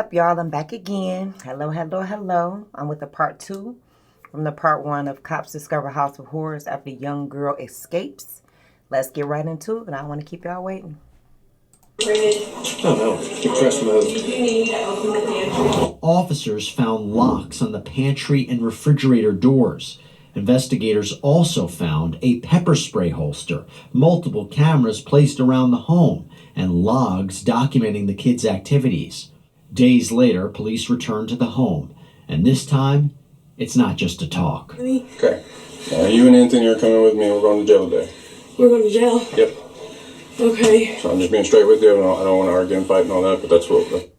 up, y'all? I'm back again. Hello, hello, hello. I'm with the part 2 from the part 1 of Cops Discover House of Horrors after young girl escapes. Let's get right into it, and I don't want to keep y'all waiting. Oh no, depressed mode. Officers found locks on the pantry and refrigerator doors. Investigators also found a pepper spray holster, multiple cameras placed around the home, and logs documenting the kids' activities. Days later, police returned to the home, and this time, it's not just a talk. Okay. You and Anthony are coming with me. We're going to jail today. We're going to jail? Yep. Okay. So I'm just being straight with you. I don't want to argue and fight and all that, but that's what...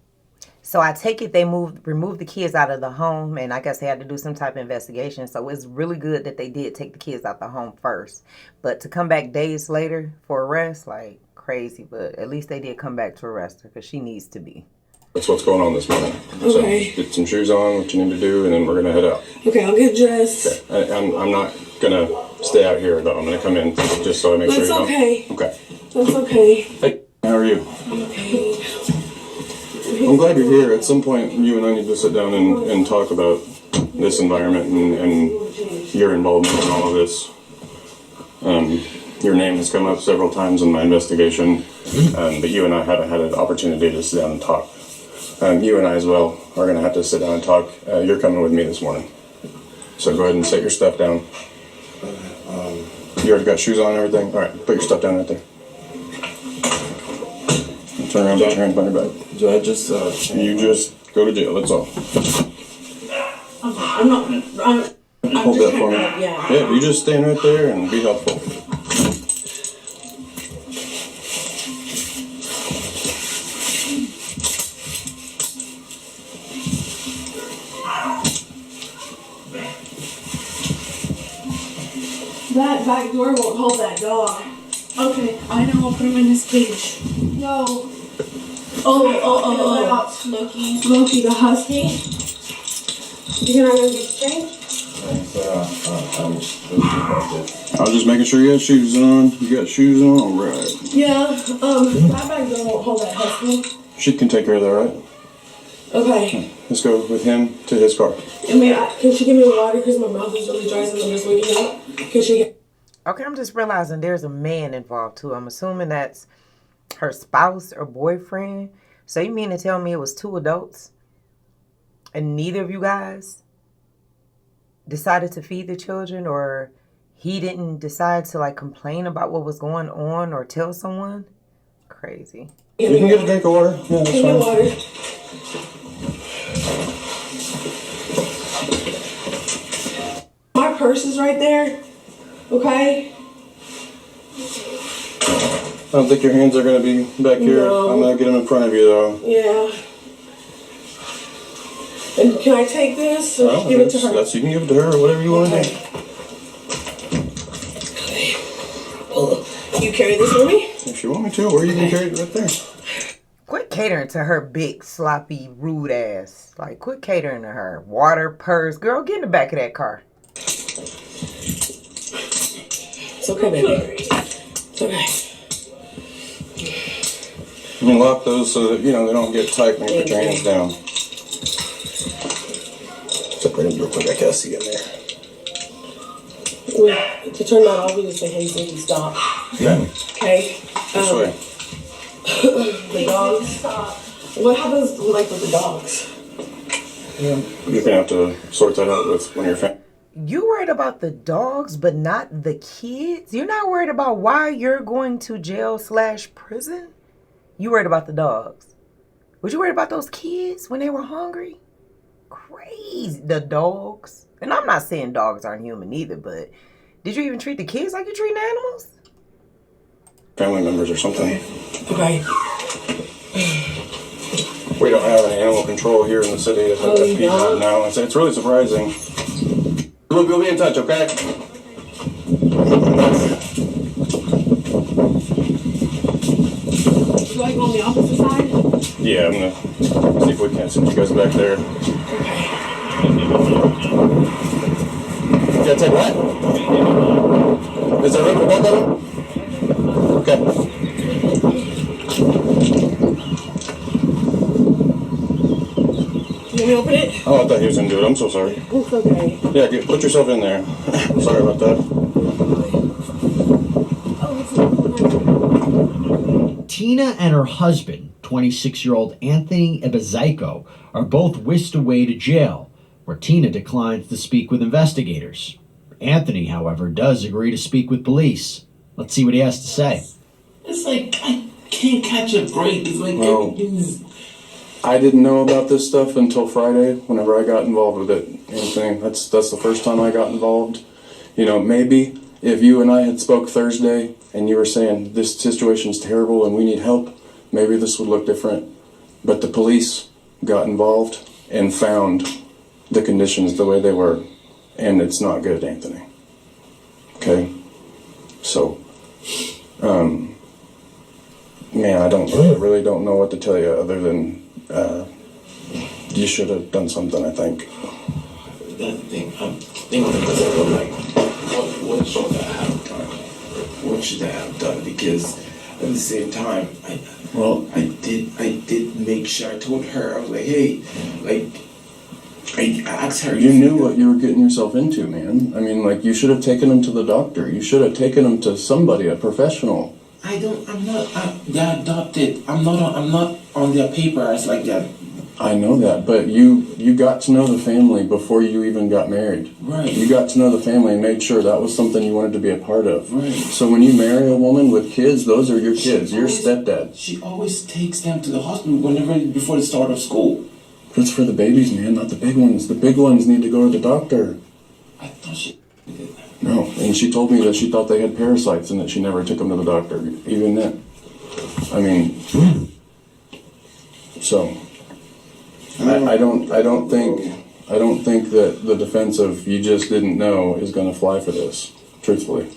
So I take it they removed the kids out of the home, and I guess they had to do some type of investigation. So it's really good that they did take the kids out the home first. But to come back days later for arrest, like, crazy. But at least they did come back to arrest her, because she needs to be. That's what's going on this morning. Okay. So get some shoes on, what you need to do, and then we're going to head out. Okay, I'll get dressed. Okay. I'm not going to stay out here, though. I'm going to come in just so I make sure you don't... Okay. Okay. That's okay. Hey, how are you? I'm okay. I'm glad you're here. At some point, you and I need to sit down and talk about this environment and your involvement in all of this. Your name has come up several times in my investigation, but you and I haven't had an opportunity to sit down and talk. You and I as well are going to have to sit down and talk. You're coming with me this morning. So go ahead and set your stuff down. You already got shoes on and everything? All right, put your stuff down right there. Turn around, put your hands behind your back. Do I just, You just go to jail, that's all. I'm Hold just that for me. yeah. Yeah, you just stand right there and be helpful. That back door won't hold that dog. Okay, I know. I'll put him in his cage. No. Loki. Loki the husky. You're not going to get changed? I was just making sure you had shoes on. You got shoes on? All right. Yeah, that back door won't hold that husky. She can take care of that, right? Okay. Let's go with him to his car. Can she give me water because my mouth is really dry since I'm just waking up? Can she get... Okay, I'm just realizing there's a man involved, too. I'm assuming that's her spouse or boyfriend. So you mean to tell me it was 2 adults? And neither of you guys decided to feed the children, or he didn't decide to, like, complain about what was going on or tell someone? Crazy. You can get a drink of water. Yeah, that's fine. Water. My purse is right there. Okay? I don't think your hands are going to be back here. No. I'm going to get them in front of you, though. Yeah. And can I take this or give it to her? You can give it to her or whatever you want to do. Okay. Well, you carry this for me? If you want me to, or you can carry it right there. Quit catering to her big, sloppy, rude ass. Like, quit catering to her. Water, purse. Girl, get in the back of that car. It's okay, baby. It's okay. You can lock those so that, they don't get tight when you put your hands down. Separate them real quick. I can't see in there. To turn that off, you just say, hey, Ziggy, stop. Yeah. Okay. This way. The dogs. What happens, with the dogs? Yeah. You're going to have to sort that out with one of your family. You worried about the dogs, but not the kids? You're not worried about why you're going to jail/prison? You worried about the dogs. Was you worried about those kids when they were hungry? Crazy. The dogs. And I'm not saying dogs aren't human either, but did you even treat the kids like you treat animals? Family members or something. Okay. We don't have any animal control here in the city. Now. It's really surprising. Look, we'll be in touch, okay? Do I go on the opposite side? Yeah, I'm gonna see if we can't send you guys back there. Okay. You gotta take what? Is there room for both of them? Okay. open it? Oh, I thought he was gonna do it. I'm so sorry. It's okay. Yeah, put yourself in there. Sorry about that. Tina and her husband, 26-year-old Anthony Ebezaiko, are both whisked away to jail, where Tina declines to speak with investigators. Anthony, however, does agree to speak with police. Let's see what he has to say. It's like I can't catch a break. It's like Well, everything's. I didn't know about this stuff until Friday, whenever I got involved with it. Anything. That's the first time I got involved. You know, maybe if you and I had spoke Thursday and you were saying this situation's terrible and we need help, maybe this would look different. But the police got involved and found the conditions the way they were, and it's not good, Anthony. Okay? So, man, I really don't know what to tell you other than you should have done something, I think. That thing, I'm thinking to myself, like, what should I have done? What should I have done? Because at the same time, I did make sure I told her, I was like, hey, like, I asked her. You knew what you were getting yourself into, man. I mean, like, you should have taken him to the doctor. You should have taken him to somebody, a professional. They're adopted. I'm not on their paper as like that. I know that, but you got to know the family before you even got married. Right. You got to know the family and made sure that was something you wanted to be a part of. Right. So when you marry a woman with kids, those are your kids. Your stepdad. She always takes them to the hospital before the start of school. That's for the babies, man, not the big ones. The big ones need to go to the doctor. I thought she did that. No, and she told me that she thought they had parasites and that she never took them to the doctor, even then. I mean, so I don't think that the defense of you just didn't know is going to fly for this, truthfully.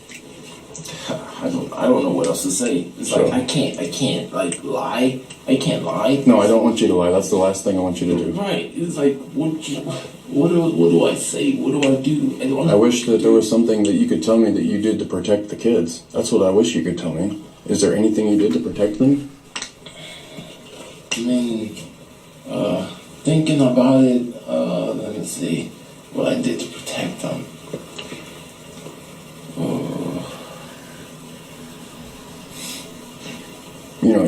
I don't know what else to say. It's like I can't like lie. I can't lie. No, I don't want you to lie. That's the last thing I want you to do. Right. It's like what do I say? What do I do? I wish that there was something that you could tell me that you did to protect the kids. That's what I wish you could tell me. Is there anything you did to protect them? I mean, thinking about it, let me see what I did to protect them. You know,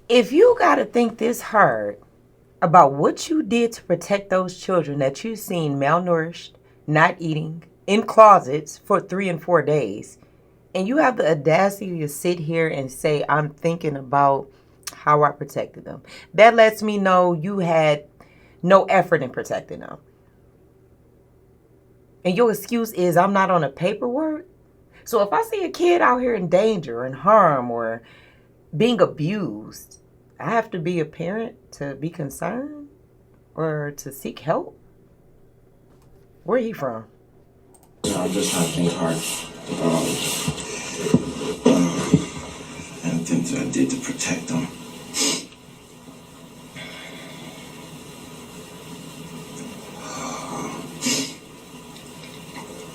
if you gotta think this hard about what you did to protect those children that you seen malnourished, not eating, in closets for 3 and 4 days, and you have the audacity to sit here and say, I'm thinking about how I protected them. That lets me know you had no effort in protecting them. And your excuse is, I'm not on the paperwork. So if I see a kid out here in danger and harm or being abused, I have to be a parent to be concerned or to seek help? Where he from? I'm just trying to think hard. And things I did to protect them.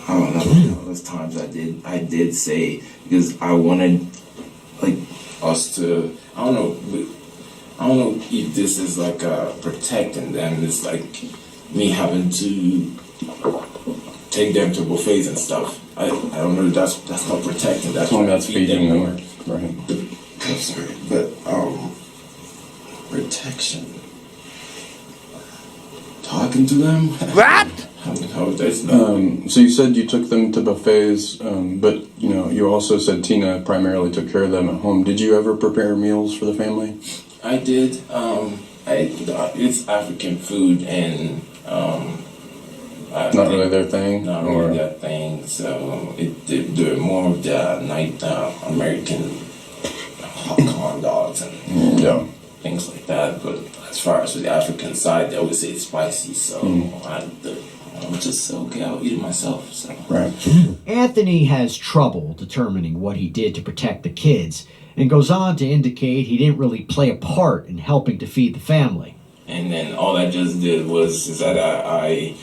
I don't know. Those times I did say, because I wanted like us to. I don't know if this is like protecting them. It's like me having to take them to buffets and stuff. I don't know. That's not protecting. That's feeding them. Right. I'm sorry, but protection. Talking to them. What? No, that's not. So you said you took them to buffets, but you know you also said Tina primarily took care of them at home. Did you ever prepare meals for the family? I did. It's African food and Not really their thing. Not really their thing. So they're more of the night American hot dogs and things like that. But as far as the African side, they always say it's spicy. So I'm just so okay. I'll eat it myself. So. Right. Anthony has trouble determining what he did to protect the kids and goes on to indicate he didn't really play a part in helping to feed the family. And then all I just did was that I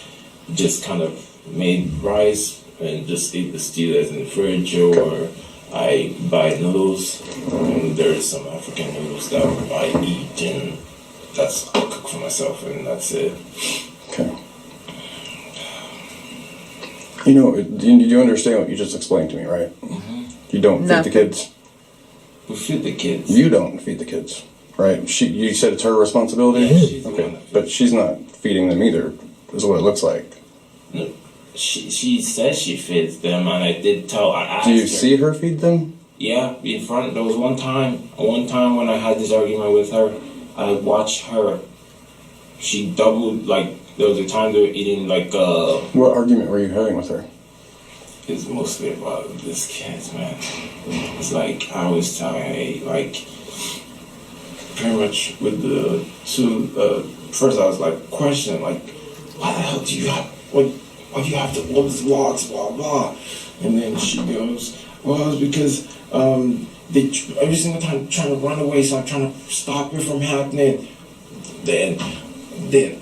just kind of made rice and just ate the stew that's in the fridge, or I buy noodles. And there's some African noodles that I eat, and I cook for myself, and that's it. Okay. You know, you understand what you just explained to me, right? Mm-hmm. You don't feed the kids. We feed the kids. You don't feed the kids, right? You said it's her responsibility? Yeah, she's the one okay, that feeds. but she's not feeding them either, is what it looks like. No, she says she feeds them, and I did tell. I asked Do you her. see her feed them? Yeah, in front. There was one time when I had this argument with her, I watched her. She doubled, like, there was a time they were eating, like, What argument were you having with her? it's mostly about this kids, man. It's like, I always tell her, hey, like, pretty much with the two, first I was like, questioning, like, why the hell do you have, why do you have to, all these logs, blah, blah. And then she goes, well, it's because, they every single time trying to run away, so I'm trying to stop it from happening. Then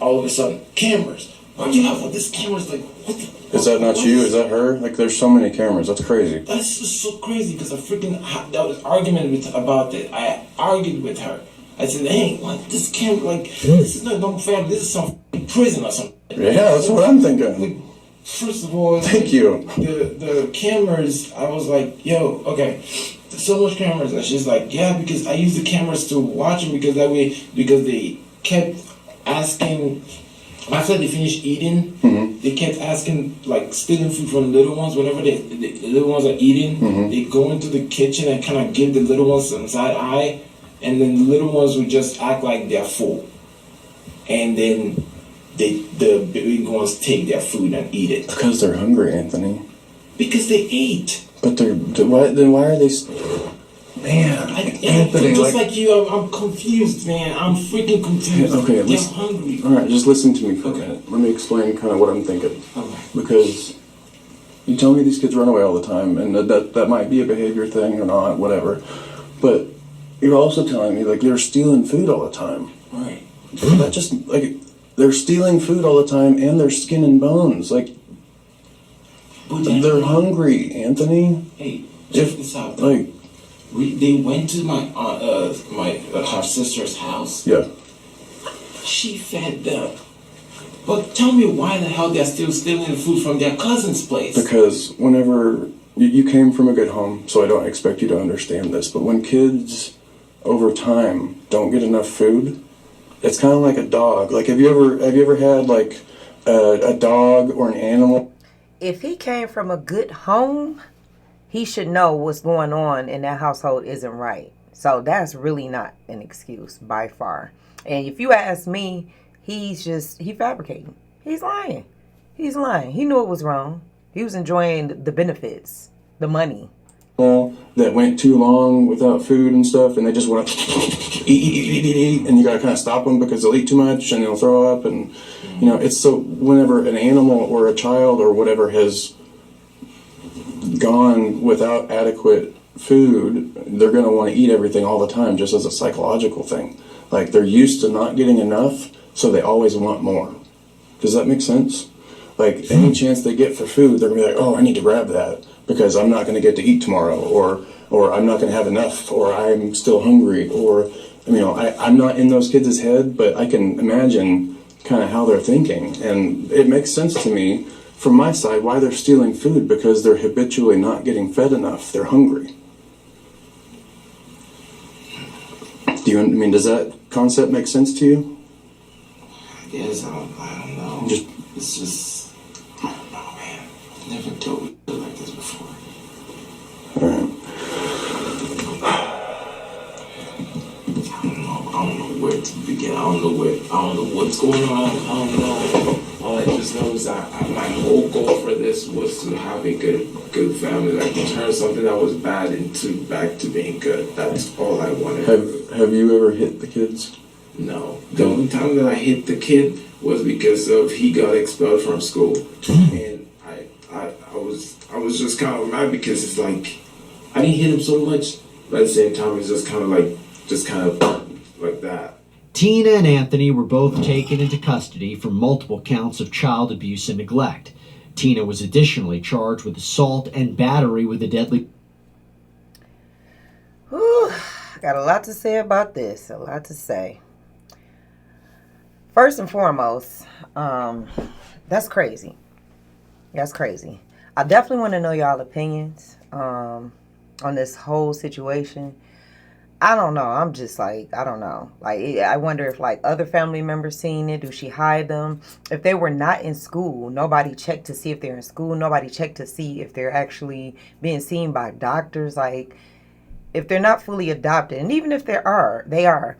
all of a sudden, cameras. Why do you have all these cameras? Like, what the? Is that not you? Is that her? Like, there's so many cameras. That's crazy. That's just so crazy because I freaking that was argument about it. I argued with her. I said, hey, like, this camera, like, this is not no family. This is some prison or something. Yeah, that's what I'm thinking. Like, first of all, Thank you. The cameras. I was like, yo, okay. There's so much cameras, and she's like, yeah, because I use the cameras to watch them because they kept asking. After they finished eating, they kept asking, like, stealing food from the little ones. Whenever the little ones are eating, they go into the kitchen and kind of give the little ones some side eye, and then the little ones would just act like they're full, and then the big ones take their food and eat it Because they're hungry, Anthony. because they ate. But why are they... Man, Anthony, Just like you, I'm confused, man. I'm freaking confused. Okay, They're listen. hungry. All right, just listen to me for a minute. Let me explain kind of what I'm thinking. Okay. Because you tell me these kids run away all the time, and that might be a behavior thing or not, whatever. But you're also telling me, like, they're stealing food all the time. Right. That just, like, they're stealing food all the time, and they're skin and bones. Like, But they're hungry, Anthony. Hey, check this out. Like, They went to her sister's house. yeah. She fed them. But tell me why the hell they're still stealing the food from their cousin's place? Because whenever you came from a good home, so I don't expect you to understand this, but when kids over time don't get enough food, it's kind of like a dog. Like, have you ever had like a dog or an animal? If he came from a good home, he should know what's going on in that household isn't right. So that's really not an excuse by far. And if you ask me, he fabricating. He's lying. He's lying. He knew it was wrong. He was enjoying the benefits, the money. That went too long without food and stuff, and they just want to eat, and you gotta kind of stop them because they'll eat too much and they'll throw up, and you know, it's so whenever an animal or a child or whatever has gone without adequate food, they're gonna want to eat everything all the time, just as a psychological thing. Like, they're used to not getting enough, so they always want more. Does that make sense? Like, any chance they get for food, they're gonna be like, oh, I need to grab that because I'm not gonna get to eat tomorrow, or I'm not gonna have enough, or I'm still hungry, or, you know, I'm not in those kids' head, but I can imagine kind of how they're thinking, and it makes sense to me from my side why they're stealing food, because they're habitually not getting fed enough. They're hungry. Does that concept make sense to you? I guess I don't know. It's just, I don't know, man. I've never dealt with it like this before. Alright. I don't know where to begin. I don't know what's going on. I don't know. All I just know is that my whole goal for this was to have a good family, like turn something that was bad back to being good. That's all I wanted. Have you ever hit the kids? No. The only time that I hit the kid was because he got expelled from school, and I was just kind of mad because it's like I didn't hit him so much, but at the same time it's just kind of like that. Tina and Anthony were both taken into custody for multiple counts of child abuse and neglect. Tina was additionally charged with assault and battery with a deadly... Whew, got a lot to say about this. A lot to say. First and foremost, that's crazy. That's crazy. I definitely want to know y'all opinions on this whole situation. I don't know. I'm just like, I don't know. Like, I wonder if like other family members seen it. Do she hide them? If they were not in school, nobody checked to see if they're in school. Nobody checked to see if they're actually being seen by doctors. Like, if they're not fully adopted, and even if they are.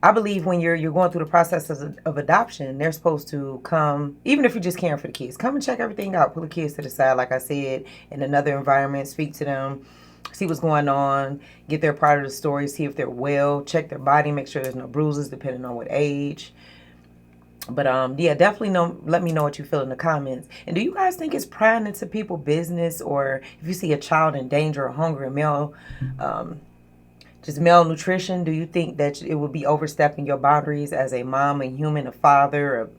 I believe when you're going through the process of adoption, they're supposed to come, even if you're just caring for the kids, come and check everything out. Pull the kids to the side, like I said, in another environment, speak to them, see what's going on, get their part of the story, see if they're well, check their body, make sure there's no bruises, depending on what age. But yeah, definitely know. Let me know what you feel in the comments. And do you guys think it's prying into people's business, or if you see a child in danger or hungry, male, just malnutrition, do you think that it would be overstepping your boundaries as a mom, a human, a father, or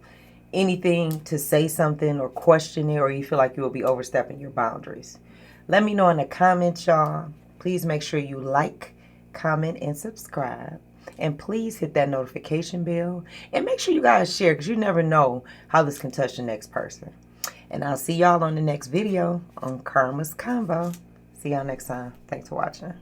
anything to say something or question it, or you feel like you will be overstepping your boundaries? Let me know in the comments, y'all. Please make sure you like, comment, and subscribe. And please hit that notification bell. And make sure you guys share, because you never know how this can touch the next person. And I'll see y'all on the next video on Karma's Convo. See y'all next time. Thanks for watching.